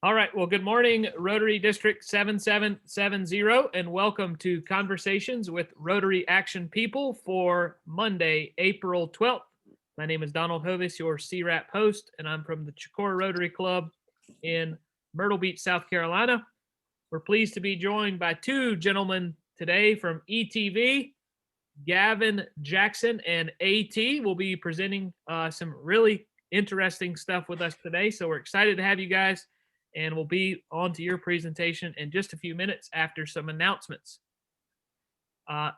All right. Well, good morning, Rotary District 7770, and welcome to Conversations with Rotary Action People for Monday, April 12th. My name is Donald Hovis, your CWRAP host, and I'm from the Chicora Rotary Club in Myrtle Beach, South Carolina. We're pleased to be joined by two gentlemen today from ETV. Gavin Jackson and AT will be presenting some really interesting stuff with us today. So we're excited to have you guys, and we'll be on to your presentation in just a few minutes after some announcements.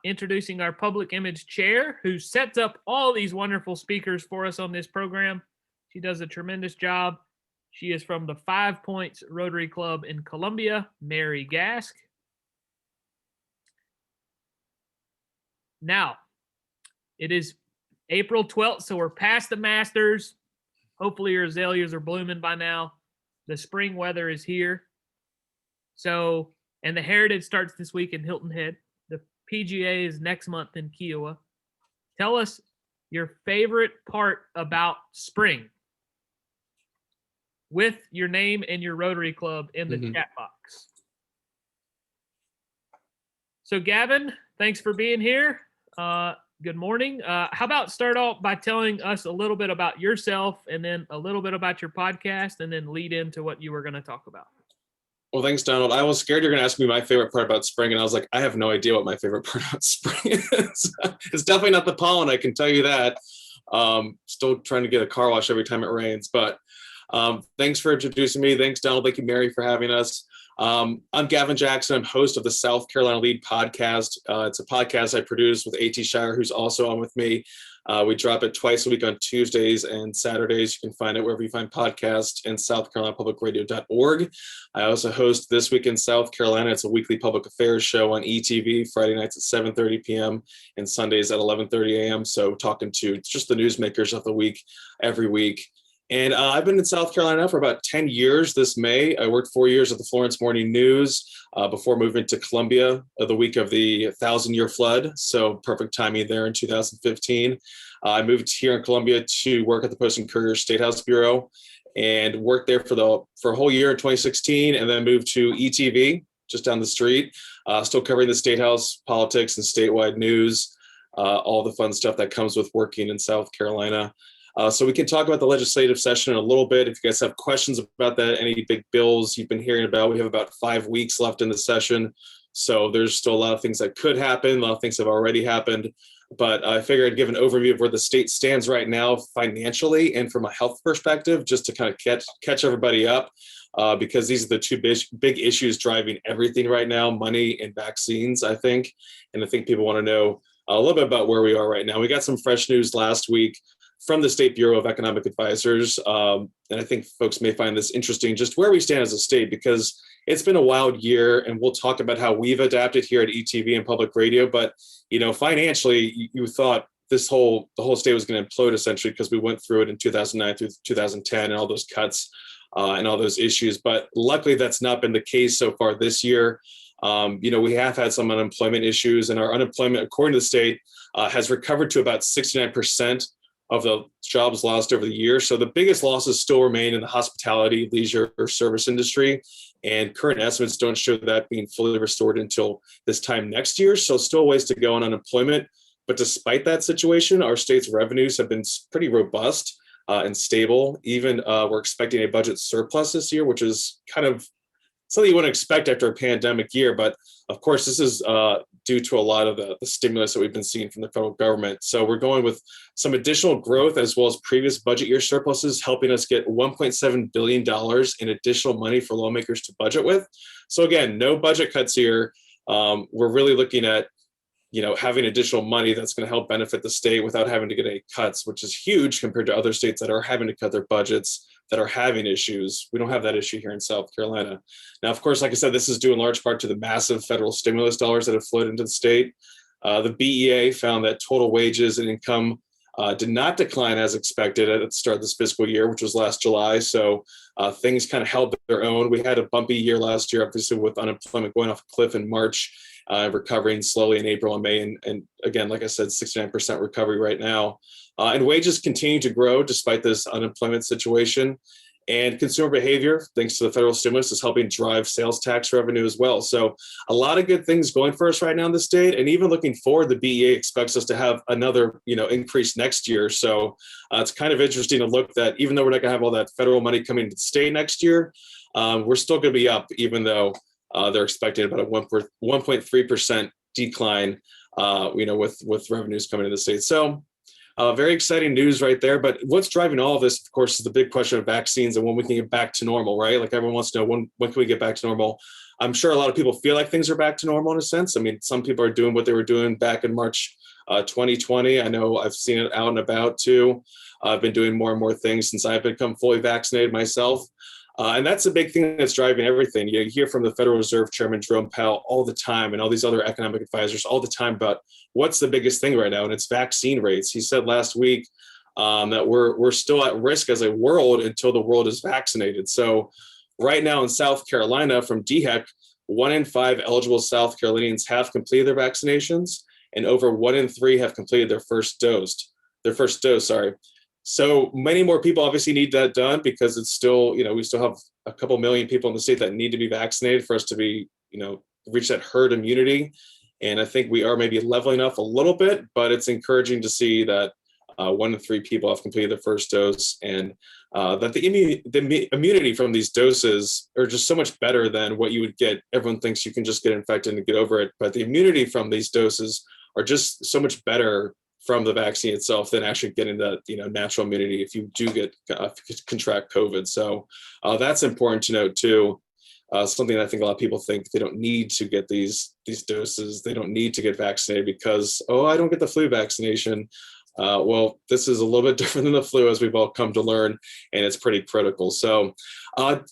Introducing our public image chair, who sets up all these wonderful speakers for us on this program. She does a tremendous job. She is from the 5 Points Rotary Club in Columbia, Mary Gask. Now, it is April 12th, so we're past the Masters. Hopefully your azaleas are blooming by now. The spring weather is here. So, and the Heritage starts this week in Hilton Head. The PGA is next month in Kiowa. Tell us your favorite part about spring with your name and your Rotary Club in the chat box. So, Gavin, thanks for being here. Good morning. How about start off by telling us a little bit about yourself and then a little bit about your podcast and then lead into what you were going to talk about. Well, thanks, Donald. I was scared you're going to ask me my favorite part about spring, and I was like, I have no idea what my favorite part about spring is. It's definitely not the pollen, I can tell you that. Still trying to get a car wash every time it rains, but thanks for introducing me. Thanks, Donald. Thank you, Mary, for having us. I'm Gavin Jackson. I'm host of the South Carolina Lead podcast. It's a podcast I produce with A.T. Shire, who's also on with me. We drop it twice a week on Tuesdays and Saturdays. You can find it wherever you find podcasts and southcarolinapublicradio.org. I also host This Week in South Carolina. It's a weekly public affairs show on ETV, Friday nights at 7:30 p.m. and Sundays at 11:30 a.m. So talking to just the newsmakers of the week every week. And I've been in South Carolina for about 10 years this May. I worked 4 years at the Florence Morning News before moving to Columbia the week of the 1,000-year flood. So perfect timing there in 2015. I moved here in Columbia to work at the Post and Courier State House Bureau and worked there for a whole year in 2016, and then moved to ETV just down the street, still covering the State House politics and statewide news, all the fun stuff that comes with working in South Carolina. So we can talk about the legislative session in a little bit. If you guys have questions about that, any big bills you've been hearing about, we have about 5 weeks left in the session. So there's still a lot of things that could happen. A lot of things have already happened. But I figured I'd give an overview of where the state stands right now financially and from a health perspective, just to kind of catch everybody up, because these are the two big issues driving everything right now, money and vaccines, I think. And I think people want to know a little bit about where we are right now. We got some fresh news last week from the State Bureau of Economic Advisors. And I think folks may find this interesting, just where we stand as a state, because it's been a wild year, and we'll talk about how we've adapted here at ETV and public radio. But, you know, financially, you thought the whole state was going to implode essentially, because we went through it in 2009 through 2010 and all those cuts and all those issues. But luckily, that's not been the case so far this year. We have had some unemployment issues, and our unemployment, according to the state, has recovered to about 69% of the jobs lost over the year. So the biggest losses still remain in the hospitality, leisure, or service industry. And current estimates don't show that being fully restored until this time next year. So still ways to go on unemployment. But despite that situation, our state's revenues have been pretty robust and stable. Even we're expecting a budget surplus this year, which is kind of something you wouldn't expect after a pandemic year. But of course, this is due to a lot of the stimulus that we've been seeing from the federal government. So we're going with some additional growth as well as previous budget year surpluses, helping us get $1.7 billion in additional money for lawmakers to budget with. So again, no budget cuts here. We're really looking at, having additional money that's going to help benefit the state without having to get any cuts, which is huge compared to other states that are having to cut their budgets, that are having issues. We don't have that issue here in South Carolina. Now, of course, like I said, this is due in large part to the massive federal stimulus dollars that have flowed into the state. The BEA found that total wages and income did not decline as expected at the start of this fiscal year, which was last July. So things kind of held their own. We had a bumpy year last year, obviously, with unemployment going off a cliff in March, recovering slowly in April and May. And again, like I said, 69% recovery right now. And wages continue to grow despite this unemployment situation. And consumer behavior, thanks to the federal stimulus, is helping drive sales tax revenue as well. So a lot of good things going for us right now in the state. And even looking forward, the BEA expects us to have another, increase next year. So it's kind of interesting to look that even though we're not going to have all that federal money coming to the state next year, we're still going to be up, even though they're expecting about a 1.3% decline, with revenues coming to the state. So very exciting news right there. But what's driving all of this, of course, is the big question of vaccines and when we can get back to normal, right? Like everyone wants to know when can we get back to normal? I'm sure a lot of people feel like things are back to normal in a sense. I mean, some people are doing what they were doing back in March 2020. I know I've seen it out and about too. I've been doing more and more things since I've become fully vaccinated myself. And that's a big thing that's driving everything. You hear from the Federal Reserve Chairman Jerome Powell all the time and all these other economic advisors all the time about what's the biggest thing right now, and it's vaccine rates. He said last week that we're still at risk as a world until the world is vaccinated. So right now in South Carolina, from DHEC, 1 in 5 eligible South Carolinians have completed their vaccinations, and over 1 in 3 have completed their first dose. So many more people obviously need that done because it's still, we still have a couple million people in the state that need to be vaccinated for us to be, reach that herd immunity. And I think we are maybe leveling off a little bit, but it's encouraging to see that 1 in 3 people have completed their first dose, and that the immunity from these doses are just so much better than what you would get. Everyone thinks you can just get infected and get over it, but the immunity from these doses are just so much better from the vaccine itself than actually getting that natural immunity if you do get contract COVID. So that's important to note too. Something I think a lot of people think they don't need to get these doses. They don't need to get vaccinated because, I don't get the flu vaccination. Well, this is a little bit different than the flu, as we've all come to learn, and it's pretty critical. So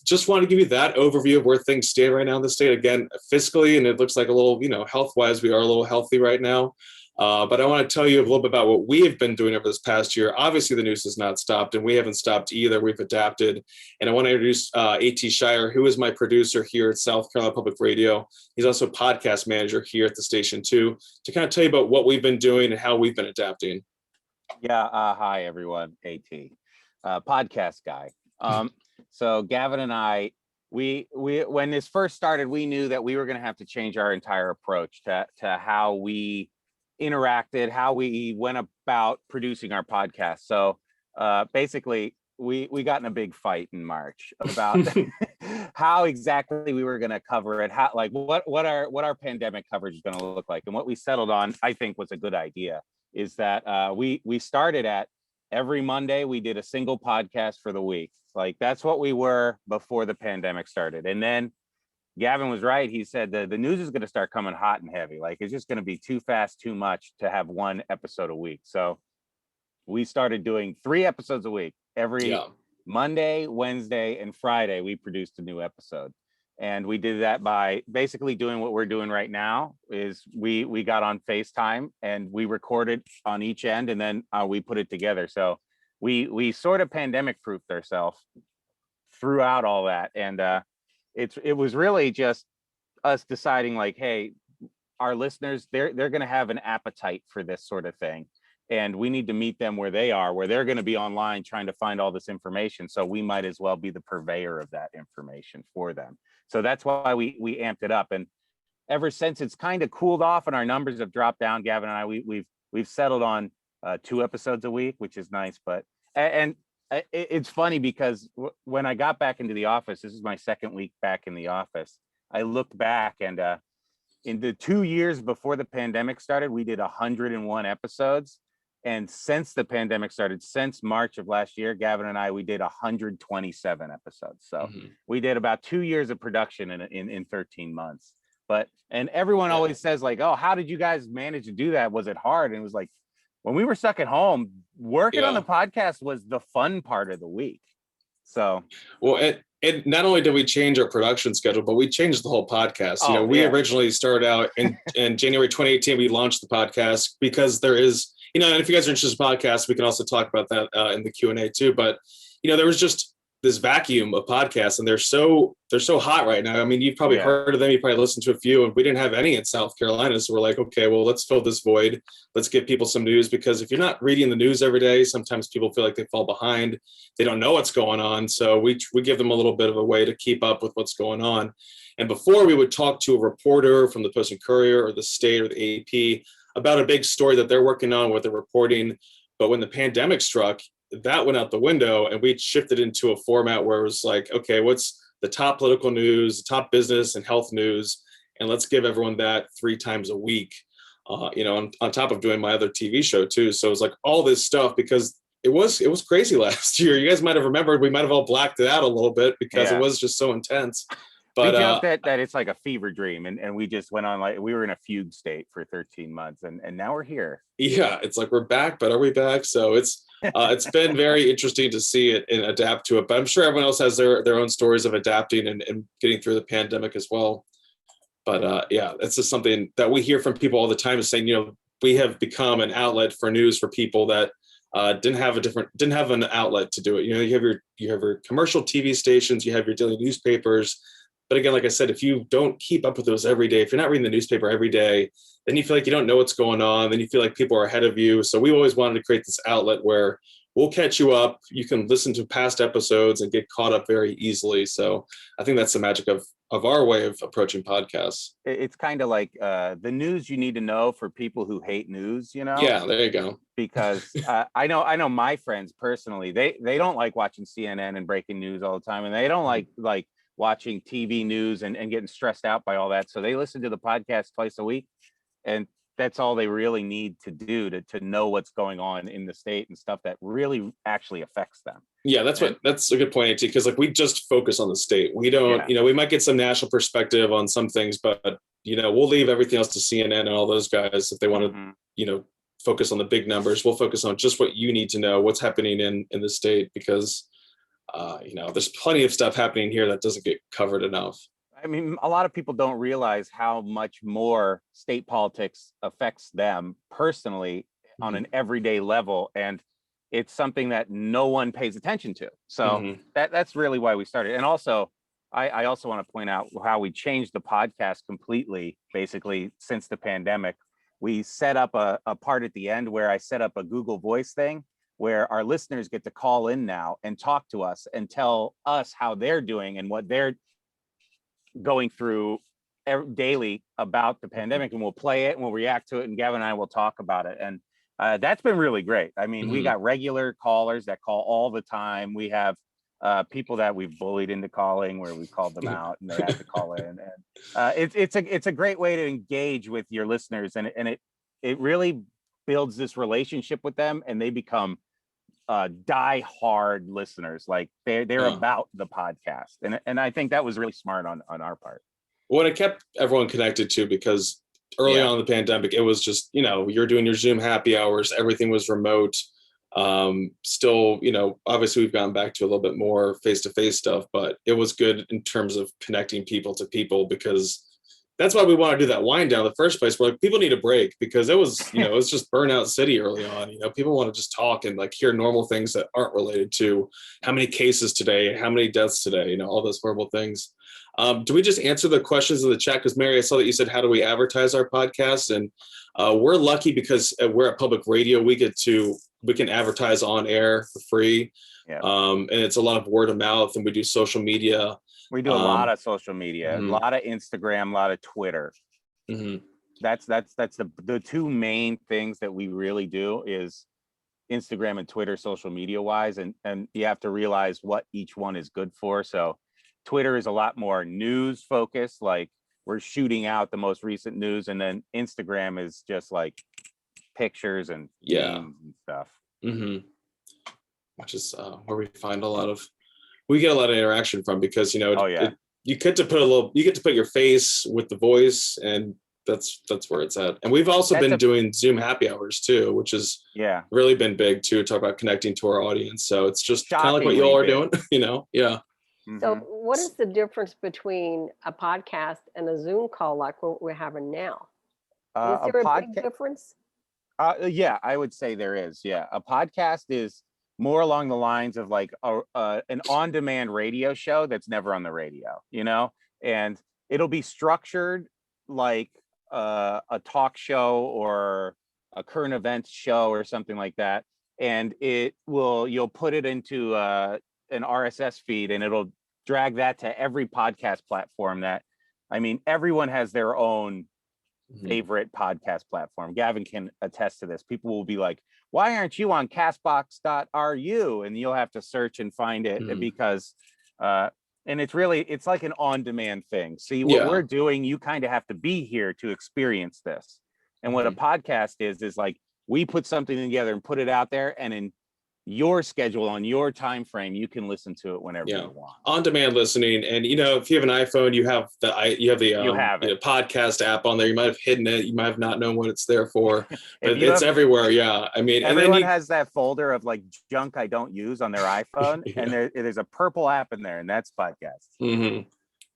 just want to give you that overview of where things stand right now in the state. Again, fiscally, and it looks like a little, health-wise, we are a little healthy right now. But I want to tell you a little bit about what we have been doing over this past year. Obviously, the news has not stopped, and we haven't stopped either. We've adapted. And I want to introduce A.T. Shire, who is my producer here at South Carolina Public Radio. He's also a podcast manager here at the station, too, to kind of tell you about what we've been doing and how we've been adapting. Yeah. Hi, everyone. A.T. Podcast guy. So Gavin and I, we when this first started, we knew that we were going to have to change our entire approach to how we interacted, how we went about producing our podcast. So basically, we got in a big fight in March about how exactly we were going to cover it, how what our pandemic coverage is going to look like. And what we settled on, I think, was a good idea, is that we started at every Monday we did a single podcast for the week. Like that's what we were before the pandemic started. And then Gavin was right. He said the news is going to start coming hot and heavy. Like it's just going to be too fast, too much to have one episode a week. So we started doing 3 episodes a week. Every Monday, Wednesday, and Friday, we produced a new episode. And we did that by basically doing what we're doing right now. Is we got on FaceTime and we recorded on each end, and then we put it together. So we sort of pandemic proofed ourselves throughout all that. And it was really just us deciding like, hey, our listeners, they're going to have an appetite for this sort of thing. And we need to meet them where they are, where they're going to be online trying to find all this information. So we might as well be the purveyor of that information for them. So that's why we amped it up. And ever since, it's kind of cooled off and our numbers have dropped down. Gavin and I, we've settled on 2 episodes a week, which is nice. But and it's funny because when I got back into the office, this is my 2nd week back in the office, I looked back and in the 2 years before the pandemic started, we did 101 episodes. And since the pandemic started, since March of last year, Gavin and I, we did 127 episodes. So we did about 2 years of production in 13 months. And everyone always says like, oh, how did you guys manage to do that? Was it hard? And it was like, when we were stuck at home, working on the podcast was the fun part of the week. So, well, it not only did we change our production schedule, but we changed the whole podcast. We originally started out in January 2018. We launched the podcast because there is, and if you guys are interested in podcasts, we can also talk about that in the Q&A too. But there was just this vacuum of podcasts, and they're so hot right now. I mean, you've probably heard of them. You probably listened to a few, and we didn't have any in South Carolina. So we're like, okay, well, let's fill this void. Let's give people some news, because if you're not reading the news every day, sometimes people feel like they fall behind. They don't know what's going on. So we give them a little bit of a way to keep up with what's going on. And before, we would talk to a reporter from the Post and Courier or the State or the AP about a big story that they're working on, what they're reporting. But when the pandemic struck, that went out the window, and we shifted into a format where it was like, okay, what's the top political news, the top business and health news, and let's give everyone that 3 times a week, on top of doing my other TV show too. So it was like all this stuff, because it was crazy last year. You guys might have remembered, we might have all blacked it out a little bit because it was just so intense. But we joked that it's like a fever dream, and we just went on, like we were in a fugue state for 13 months, and now we're here. Yeah, it's like we're back, but are we back? So it's been very interesting to see it and adapt to it. But I'm sure everyone else has their own stories of adapting and getting through the pandemic as well. But it's just something that we hear from people all the time, is saying, we have become an outlet for news for people that didn't have an outlet to do it. You have your commercial TV stations, you have your daily newspapers. But again, like I said, if you don't keep up with those every day, if you're not reading the newspaper every day, then you feel like you don't know what's going on. Then you feel like people are ahead of you. So we always wanted to create this outlet where we'll catch you up. You can listen to past episodes and get caught up very easily. So I think that's the magic of our way of approaching podcasts. It's kind of like the news you need to know for people who hate news, Yeah, there you go. Because I know my friends personally, they don't like watching CNN and breaking news all the time, and they don't like watching TV news and getting stressed out by all that. So they listen to the podcast twice a week, and that's all they really need to do to know what's going on in the state and stuff that really actually affects them. Yeah, that's a good point, AT, because like we just focus on the state. We don't, we might get some national perspective on some things, but we'll leave everything else to CNN and all those guys if they want to, focus on the big numbers. We'll focus on just what you need to know, what's happening in the state, because there's plenty of stuff happening here that doesn't get covered enough. I mean, a lot of people don't realize how much more state politics affects them personally on an everyday level. And it's something that no one pays attention to. So that's really why we started. And also, I also want to point out how we changed the podcast completely, basically, since the pandemic. We set up a part at the end where I set up a Google Voice thing, where our listeners get to call in now and talk to us and tell us how they're doing and what they're going through daily about the pandemic, and we'll play it and we'll react to it, and Gavin and I will talk about it. And that's been really great. I mean, we got regular callers that call all the time. We have people that we've bullied into calling, where we called them out and they had to call in. And it's a great way to engage with your listeners, and it really builds this relationship with them, and they become die hard listeners. Like they're about the podcast, and I think that was really smart on our part. Well, it kept everyone connected too, because early on in the pandemic, it was just you're doing your Zoom happy hours, everything was remote. Still, obviously we've gone back to a little bit more face-to-face stuff, but it was good in terms of connecting people to people, because that's why we want to do that wind down in the first place. We're like, people need a break, because it was, it was just burnout city early on. People want to just talk and like hear normal things that aren't related to how many cases today, how many deaths today, all those horrible things. Do we just answer the questions in the chat? Because Mary, I saw that you said, how do we advertise our podcast? And we're lucky because we're at public radio. We can advertise on air for free. Yeah. And it's a lot of word of mouth, and we do social media. We do a lot of social media, a lot of Instagram, a lot of Twitter. That's the two main things that we really do is Instagram and Twitter, social media wise. And you have to realize what each one is good for. So Twitter is a lot more news focused, like we're shooting out the most recent news. And then Instagram is just like pictures and memes and stuff. Which is where we get a lot of interaction from, because you get to put your face with the voice, and that's where it's at. And we've also been doing Zoom happy hours too, which has really been big too, talk about connecting to our audience. So it's just kind of like what y'all are doing, So what is the difference between a podcast and a Zoom call like what we're having now? Is there a big difference? Yeah, I would say there is. Yeah, a podcast is more along the lines of like an on-demand radio show that's never on the radio, you know, and it'll be structured like a talk show or a current events show or something like that. And you'll put it into an RSS feed, and it'll drag that to every podcast platform that, I mean, everyone has their own favorite podcast platform. Gavin can attest to this. People will be like, why aren't you on castbox.ru? And you'll have to search and find it because, and it's like an on-demand thing. See, what we're doing, you kind of have to be here to experience this. And what a podcast is like, we put something together and put it out there, and in your schedule, on your time frame, you can listen to it whenever you want. On-demand listening, and if you have an iPhone, you have the podcast app on there. You might have hidden it. You might have not known what it's there for, but it's everywhere. Yeah, I mean, everyone has that folder of like junk I don't use on their iPhone, and there's a purple app in there, and that's podcasts.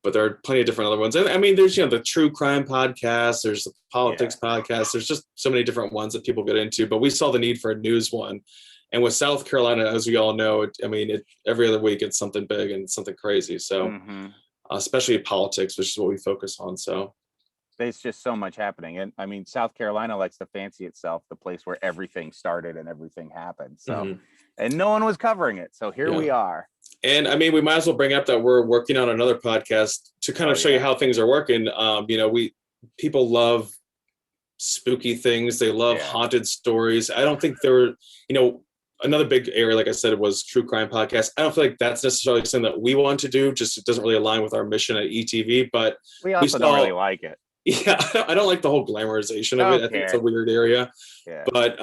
But there are plenty of different other ones. I mean, there's the true crime podcast. There's the politics podcast. There's just so many different ones that people get into. But we saw the need for a news one. And with South Carolina, as we all know, every other week it's something big and something crazy. So, especially politics, which is what we focus on. So, there's just so much happening. And I mean, South Carolina likes to fancy itself the place where everything started and everything happened. So, and no one was covering it. So here we are. And I mean, we might as well bring up that we're working on another podcast to kind of show you how things are working. People love spooky things. They love haunted stories. I don't think another big area, like I said, was true crime podcast. I don't feel like that's necessarily something that we want to do. Just it doesn't really align with our mission at ETV. But we also don't really like it. Yeah, I don't like the whole glamorization of it. I think it's a weird area. Yeah. But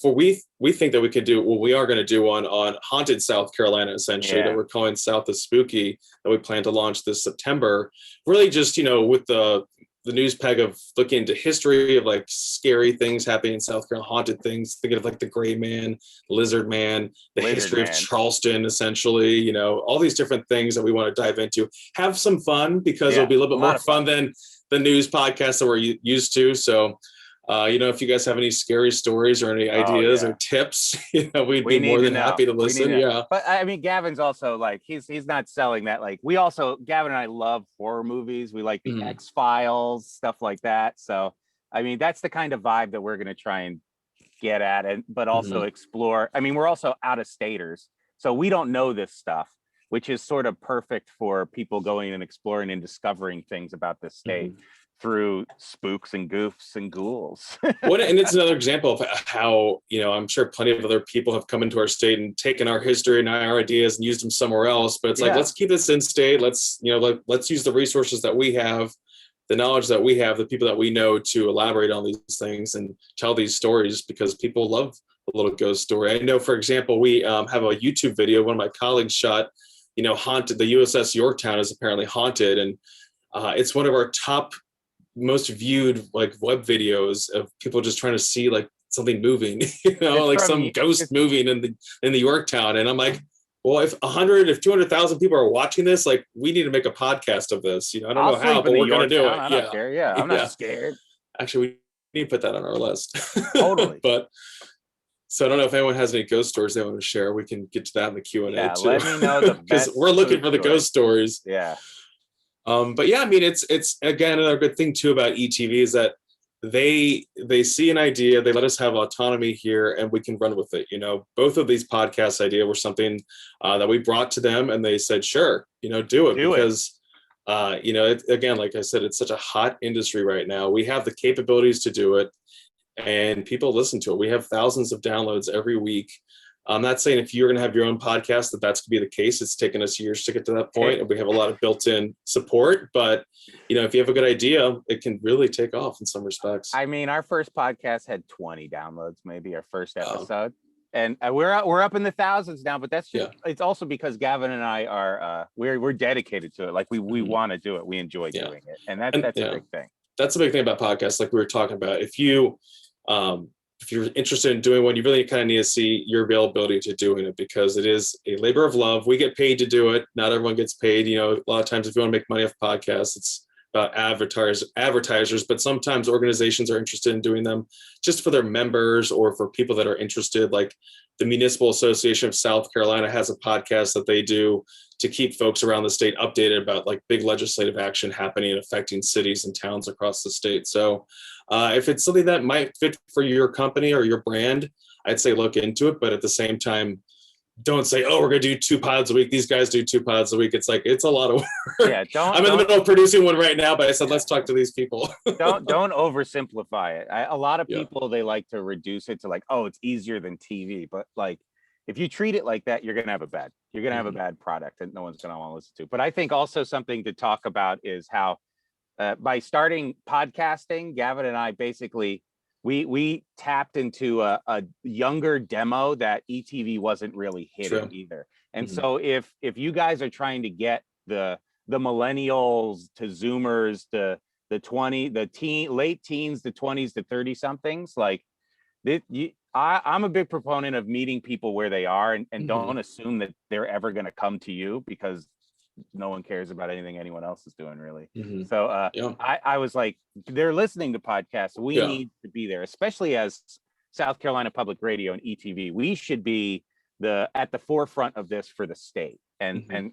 we think that we could do we are going to do one on haunted South Carolina, essentially, that we're calling South is Spooky, that we plan to launch this September. Really just, with the news peg of looking into history of like scary things happening in South Carolina, haunted things, thinking of like the Gray Man, Lizard Man, the history of Charleston, essentially, all these different things that we want to dive into. Have some fun because it'll be a little bit more fun than the news podcasts that we're used to. So, if you guys have any scary stories or any ideas or tips, we'd be more than happy to listen. But I mean, Gavin's also like, he's not selling that. Like Gavin and I love horror movies. We like the X-Files, stuff like that. So, I mean, that's the kind of vibe that we're going to try and get at, but also explore. I mean, we're also out-of-staters, so we don't know this stuff, which is sort of perfect for people going and exploring and discovering things about this state through spooks and goofs and ghouls. And it's another example of how, I'm sure plenty of other people have come into our state and taken our history and our ideas and used them somewhere else. But it's like, let's keep this in state. Let's use the resources that we have, the knowledge that we have, the people that we know to elaborate on these things and tell these stories, because people love a little ghost story. I know, for example, we have a YouTube video one of my colleagues shot, haunted. The USS Yorktown is apparently haunted, and it's one of our top most viewed like web videos of people just trying to see like something moving, like some ghost moving in the Yorktown. And I'm like, well, if 200,000 people are watching this, like we need to make a podcast of this. I don't know how, but we're going to do it. I don't care. Yeah, I'm not scared. Actually, we need to put that on our list. Totally. So I don't know if anyone has any ghost stories they want to share. We can get to that in the Q&A too. Let me know because we're looking for the ghost stories. Yeah. But yeah, I mean, it's again, another good thing too about ETV is that they see an idea, they let us have autonomy here, and we can run with it. Both of these podcast ideas were something that we brought to them, and they said, sure, do it because again, like I said, it's such a hot industry right now. We have the capabilities to do it, and people listen to it. We have thousands of downloads every week. I'm not saying if you're going to have your own podcast that's going to be the case. It's taken us years to get to that point, and we have a lot of built-in support. But if you have a good idea, it can really take off in some respects. I mean, our first podcast had 20 downloads, maybe our first episode, and we're up in the thousands now. But that's just it's also because Gavin and I are we're dedicated to it. Like we want to do it. We enjoy doing it, and that's a big thing. That's the big thing about podcasts, like we were talking about. If you're interested in doing one, you really kind of need to see your availability to doing it, because it is a labor of love. We get paid to do it. Not everyone gets paid. A lot of times if you want to make money off podcasts, it's about advertisers, but sometimes organizations are interested in doing them just for their members or for people that are interested. Like the Municipal Association of South Carolina has a podcast that they do to keep folks around the state updated about like big legislative action happening and affecting cities and towns across the state. So if it's something that might fit for your company or your brand, I'd say look into it. But at the same time, don't say, oh, we're going to do 2 pods a week. These guys do 2 pods a week. It's like, it's a lot of work. Yeah, I'm in the middle of producing one right now, but I said, let's talk to these people. don't oversimplify it. A lot of Yeah. people, they like to reduce it to like, oh, it's easier than TV. But like, if you treat it like that, you're going to have a bad product that no one's going to want to listen to. But I think also something to talk about is how by starting podcasting, Gavin and I basically, we tapped into a younger demo that ETV wasn't really hitting either. And so if you guys are trying to get the millennials to Zoomers, the late teens, the 20s to 30 somethings, like I'm a big proponent of meeting people where they are and don't assume that they're ever going to come to you, because no one cares about anything anyone else is doing, really. So I was like, they're listening to podcasts. We need to be there, especially as South Carolina Public Radio and ETV. We should be at the forefront of this for the state. And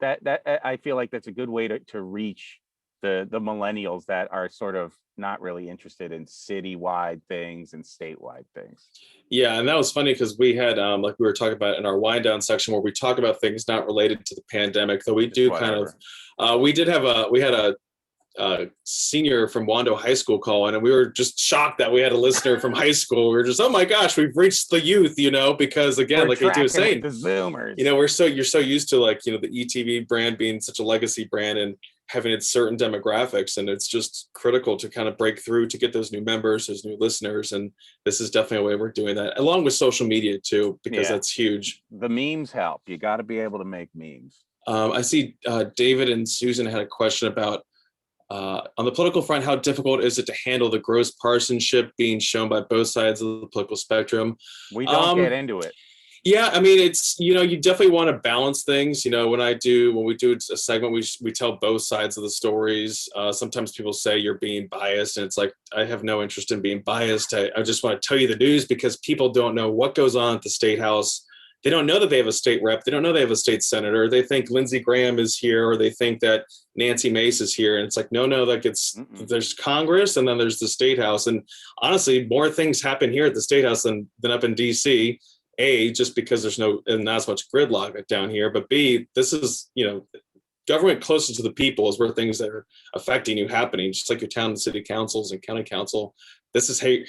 that I feel like that's a good way to reach the millennials that are sort of not really interested in citywide things and statewide things. Yeah, and that was funny because we had, like we were talking about in our wind down section, where we talk about things not related to the pandemic, though we do kind of, we had a senior from Wando High School call in, and we were just shocked that we had a listener from high school. We were just, oh my gosh, we've reached the youth, because again, like AT was saying, the Zoomers, you're so used to like, the ETV brand being such a legacy brand and having its certain demographics, and it's just critical to kind of break through to get those new members, those new listeners. And this is definitely a way we're doing that, along with social media too, because that's huge. The memes help. You got to be able to make memes. I see David and Susan had a question about on the political front, how difficult is it to handle the gross partisanship being shown by both sides of the political spectrum? We don't get into it. Yeah, I mean, it's, you definitely want to balance things. When we do a segment, we tell both sides of the stories. Sometimes people say you're being biased, and it's like, I have no interest in being biased. I just want to tell you the news, because people don't know what goes on at the State House. They don't know that they have a state rep. They don't know they have a state senator. They think Lindsey Graham is here, or they think that Nancy Mace is here. And it's like, no, like there's Congress, and then there's the State House. And honestly, more things happen here at the State House than up in DC. A, just because there's not as much gridlock down here, but B, this is, government closer to the people is where things that are affecting you happening, just like your town and city councils and county council. This is here,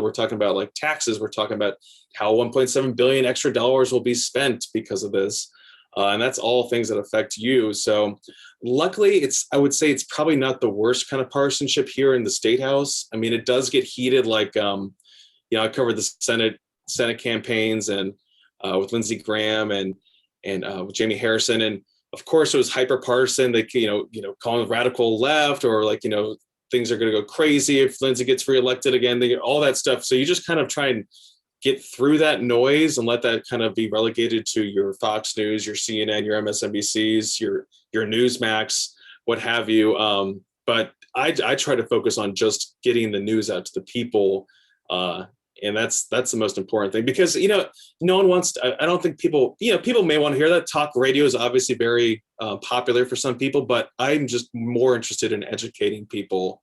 we're talking about like taxes. We're talking about how 1.7 billion extra dollars will be spent because of this. And that's all things that affect you. So luckily, I would say it's probably not the worst kind of partisanship here in the State House. I mean, it does get heated, like, I covered the Senate campaigns and with Lindsey Graham and with Jamie Harrison. And of course it was hyper partisan. They, calling radical left, or like, things are going to go crazy if Lindsey gets reelected again. They get all that stuff. So you just kind of try and get through that noise and let that kind of be relegated to your Fox News, your CNN, your MSNBCs, your Newsmax, what have you. But I try to focus on just getting the news out to the people. And that's the most important thing, because, no one wants to, I don't think people may want to hear that. Talk radio is obviously very popular for some people, but I'm just more interested in educating people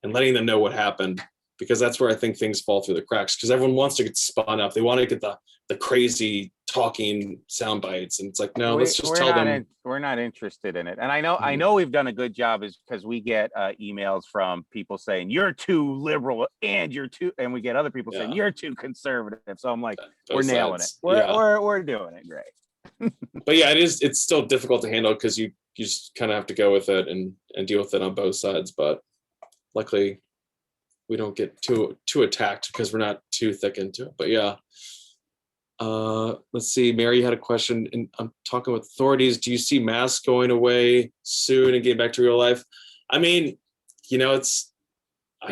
and letting them know what happened, because that's where I think things fall through the cracks, because everyone wants to get spun up. They want to get the crazy talking sound bites. And it's like, no, let's just tell them. We're not interested in it. And I know we've done a good job, is because we get emails from people saying you're too liberal and we get other people saying you're too conservative. So I'm like, we're nailing it. We're doing it great. But yeah, it's still difficult to handle, because you just kind of have to go with it and deal with it on both sides. But luckily we don't get too attacked, because we're not too thick into it. But yeah. Let's see. Mary had a question, and I'm talking with authorities. Do you see masks going away soon and getting back to real life? I mean, it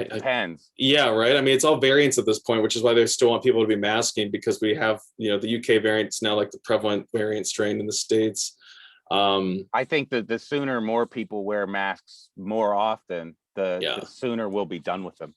depends. Yeah, right. I mean, it's all variants at this point, which is why they still want people to be masking, because we have, the UK variant's now like the prevalent variant strain in the States. I think that the sooner more people wear masks more often, the sooner we'll be done with them.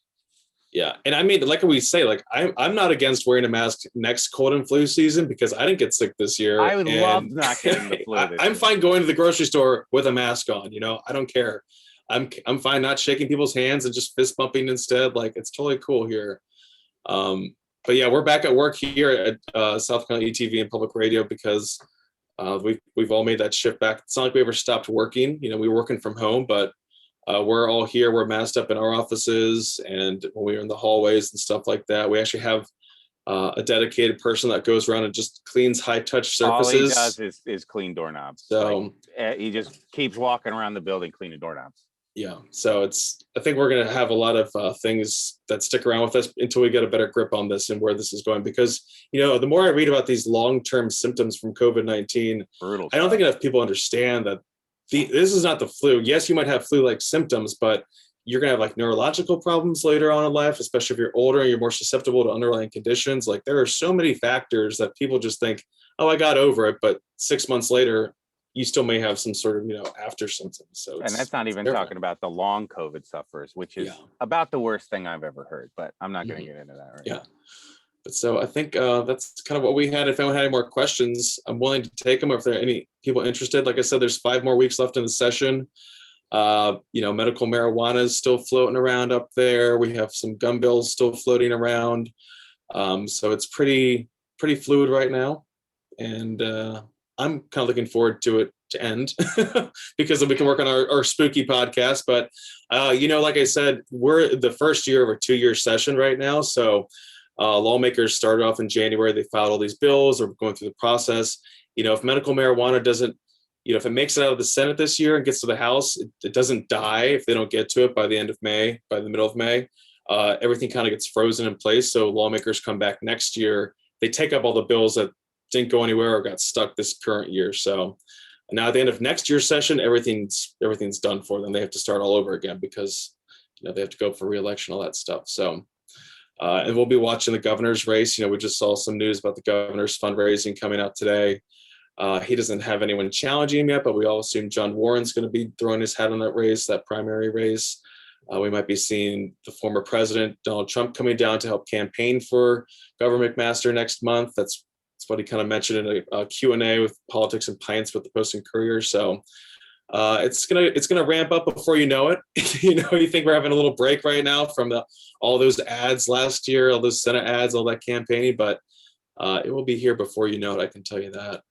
Yeah. And I mean, like we say, like I'm not against wearing a mask next cold and flu season because I didn't get sick this year. I would love and not getting the flu. I'm fine going to the grocery store with a mask on, I don't care. I'm fine not shaking people's hands and just fist bumping instead. Like it's totally cool here. But yeah, we're back at work here at South Carolina ETV and Public Radio because we've all made that shift back. It's not like we ever stopped working. We were working from home, but we're all here. We're masked up in our offices, and when we're in the hallways and stuff like that, we actually have a dedicated person that goes around and just cleans high touch surfaces. All he does is clean doorknobs. So he just keeps walking around the building cleaning doorknobs. Yeah, so I think we're going to have a lot of things that stick around with us until we get a better grip on this and where this is going. Because, the more I read about these long-term symptoms from COVID-19, I don't think enough people understand that this is not the flu. Yes, you might have flu-like symptoms, but you're going to have like neurological problems later on in life, especially if you're older and you're more susceptible to underlying conditions. Like there are so many factors that people just think, oh, I got over it. But 6 months later, you still may have some sort of, after symptoms. So and that's not even talking about the long COVID sufferers, which is about the worst thing I've ever heard, but I'm not going to get into that right now. But so I think that's kind of what we had. If anyone had any more questions, I'm willing to take them, or if there are any people interested. Like I said, there's 5 more weeks left in the session. Medical marijuana is still floating around up there. We have some gun bills still floating around. So it's pretty fluid right now. And I'm kind of looking forward to it to end because then we can work on our spooky podcast. But, like I said, we're the first year of a 2-year session right now. So lawmakers started off in January. They filed all these bills. They're going through the process. If medical marijuana doesn't, if it makes it out of the Senate this year and gets to the House, it doesn't die if they don't get to it by the end of May, by the middle of May. Everything kind of gets frozen in place. So lawmakers come back next year. They take up all the bills that didn't go anywhere or got stuck this current year. So now at the end of next year's session, everything's done for them. They have to start all over again because they have to go for re-election, all that stuff. So and we'll be watching the governor's race. We just saw some news about the governor's fundraising coming out today. He doesn't have anyone challenging him yet, but we all assume John Warren's going to be throwing his hat on that race, that primary race. We might be seeing the former president, Donald Trump, coming down to help campaign for Governor McMaster next month. That's what he kind of mentioned in a Q&A with Politics and Pints with the Post and Courier. So it's gonna ramp up before you know it. You think we're having a little break right now from all those ads last year, all those Senate ads, all that campaigning, but it will be here before you know it. I can tell you that.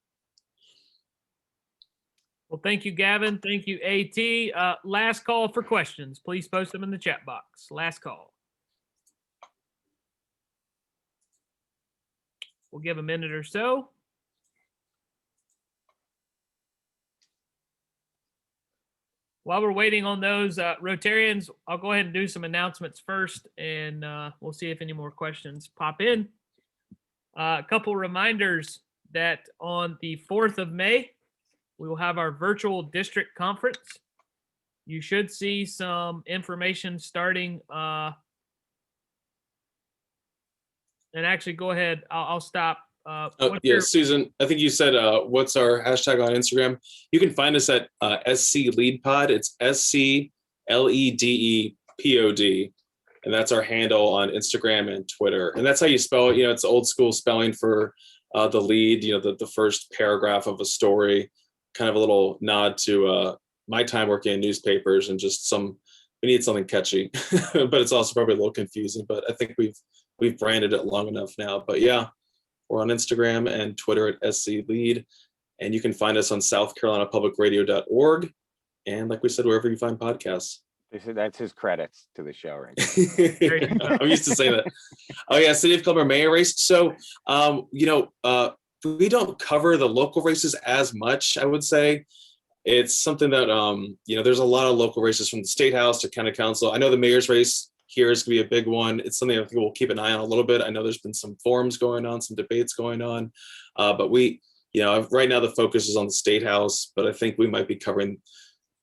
Well, thank you, Gavin. Thank you, AT. Last call for questions. Please post them in the chat box. Last call. We'll give a minute or so. While we're waiting on those Rotarians, I'll go ahead and do some announcements first, and we'll see if any more questions pop in. A couple reminders that on the 4th of May, we will have our virtual district conference. You should see some information starting. And actually, go ahead. I'll stop. Susan, I think you said, what's our hashtag on Instagram? You can find us at SC Lead Pod. It's SCLEDEPOD. And that's our handle on Instagram and Twitter. And that's how you spell it. It's old school spelling for the lead, the first paragraph of a story, kind of a little nod to my time working in newspapers and just we need something catchy, but it's also probably a little confusing, but I think we've branded it long enough now. But yeah, we're on Instagram and Twitter at SC Lead, and you can find us on southcarolinapublicradio.org. And like we said, wherever you find podcasts. That's his credits to the show right now. I'm used to saying that. Oh yeah, City of Columbia mayor race. So, we don't cover the local races as much, I would say. It's something that, there's a lot of local races from the State House to county council. I know the mayor's race here is going to be a big one. It's something I think we'll keep an eye on a little bit. I know there's been some forums going on, some debates going on, but right now the focus is on the State House, but I think we might be covering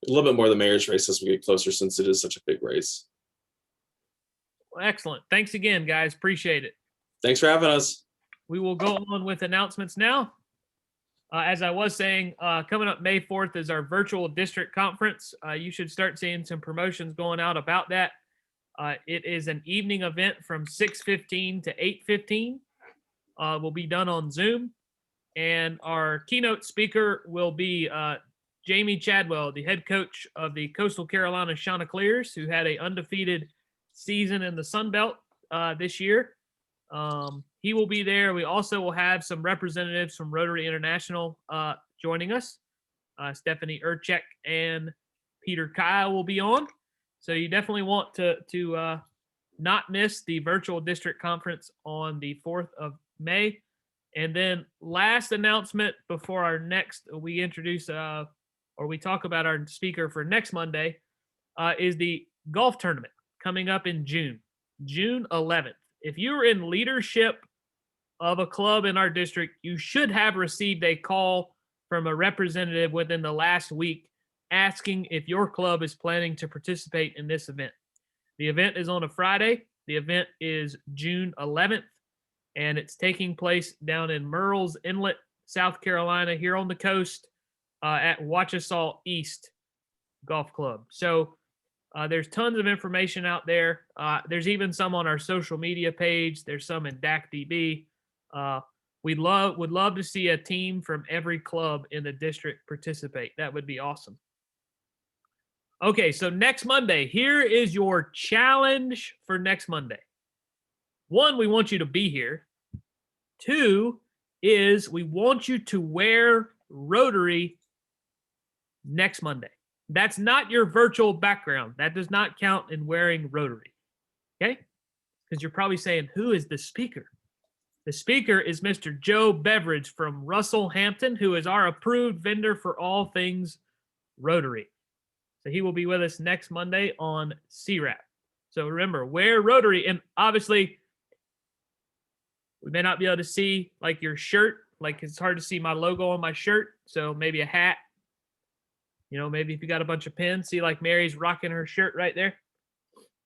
a little bit more of the mayor's race as we get closer since it is such a big race. Well, excellent. Thanks again, guys. Appreciate it. Thanks for having us. We will go on with announcements now. As I was saying, coming up May 4th is our virtual district conference. You should start seeing some promotions going out about that. It is an evening event from 6:15 to 8:15. Will be done on Zoom. And our keynote speaker will be Jamie Chadwell, the head coach of the Coastal Carolina Chanticleers, who had an undefeated season in the Sun Belt this year. He will be there. We also will have some representatives from Rotary International joining us. Stephanie Urchek and Peter Kyle will be on. So you definitely want to not miss the virtual district conference on the 4th of May. And then last announcement before our next, we introduce or we talk about our speaker for next Monday is the golf tournament coming up in June 11th. If you're in leadership of a club in our district, you should have received a call from a representative within the last week asking if your club is planning to participate in this event. The event is on a Friday. The event is June 11th, and it's taking place down in Murrells Inlet, South Carolina, here on the coast at Wachesaw East Golf Club. So there's tons of information out there. There's even some on our social media page. There's some in DACDB. Would love to see a team from every club in the district participate. That would be awesome. Okay, so next Monday, here is your challenge for next Monday. 1, we want you to be here. 2 is we want you to wear Rotary next Monday. That's not your virtual background. That does not count in wearing Rotary. Okay? Because you're probably saying, who is the speaker? The speaker is Mr. Joe Beveridge from Russell Hampton, who is our approved vendor for all things Rotary. So he will be with us next Monday on CWRAP. So remember, wear Rotary. And obviously, we may not be able to see like your shirt. Like it's hard to see my logo on my shirt. So maybe a hat. You know, maybe if you got a bunch of pins, see like Mary's rocking her shirt right there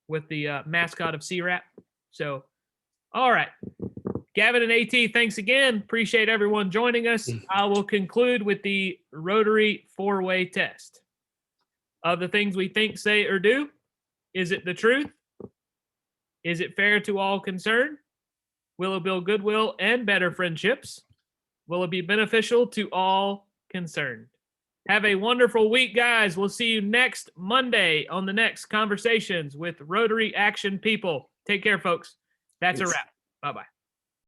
with the mascot of CWRAP. So, all right. Gavin and AT, thanks again. Appreciate everyone joining us. I will conclude with the Rotary 4-way test. Of the things we think, say, or do, is it the truth? Is it fair to all concerned? Will it build goodwill and better friendships? Will it be beneficial to all concerned? Have a wonderful week, guys. We'll see you next Monday on the next Conversations with Rotary Action People. Take care, folks. That's a wrap. Bye-bye.